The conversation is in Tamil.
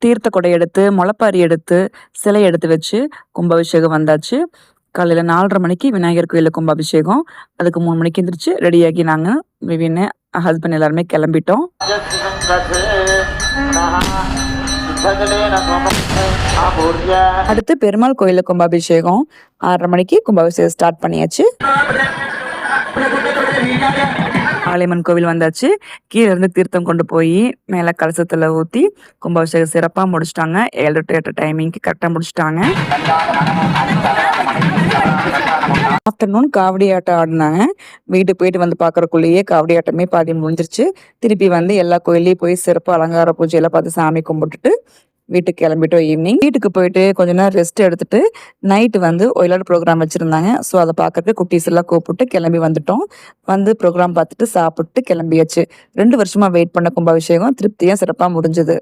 தீர்த்த கொடை எடுத்து, முளைப்பாரி எடுத்து, சிலை எடுத்து வச்சு கும்பாபிஷேகம் வந்தாச்சு. காலையில 4:30 மணிக்கு விநாயகர் கோயில்ல கும்பாபிஷேகம். அதுக்கு 3 மணிக்கு எந்திரிச்சு ரெடியாகி நாங்க விவின்னு, ஹஸ்பண்ட் எல்லாருமே கிளம்பிட்டோம். அடுத்து பெருமாள் கோயில்ல கும்பாபிஷேகம். 6:30 மணிக்கு கும்பாபிஷேகம் ஸ்டார்ட் பண்ணியாச்சு. ஆலியம்மன் கோவில் வந்தாச்சு. கீழே இருந்து தீர்த்தம் கொண்டு போய் மேலே கலசத்தில் ஊற்றி கும்பாபிஷேகம் சிறப்பாக முடிச்சிட்டாங்க. 7 to 8 டைமிங்க்கு கரெக்டாக முடிச்சிட்டாங்க. ஆஃப்டர்நூன் காவடி ஆட்டம் ஆடினாங்க. வீட்டுக்கு போயிட்டு வந்து பார்க்குறக்குள்ளேயே காவடி ஆட்டமே பாதி முடிஞ்சிருச்சு. திருப்பி வந்து எல்லா கோயிலையும் போய் சிறப்பு அலங்கார பூஜையெல்லாம் பார்த்து சாமி கும்பிட்டுட்டு வீட்டுக்கு கிளம்பிட்டோம். ஈவினிங் வீட்டுக்கு போயிட்டு கொஞ்ச நேரம் ரெஸ்ட் எடுத்துட்டு நைட்டு வந்து ஒயிலாட் ப்ரோக்ராம் வச்சுருந்தாங்க. ஸோ அதை பார்க்கறதுக்கு குட்டீஸ் எல்லாம் கூப்பிட்டு கிளம்பி வந்துட்டோம். வந்து ப்ரோக்ராம் பார்த்துட்டு சாப்பிட்டு கிளம்பியாச்சு. 2 வருஷமாக வெயிட் பண்ண கும்பாபிஷேகம் திருப்தியாக சிறப்பாக முடிஞ்சது.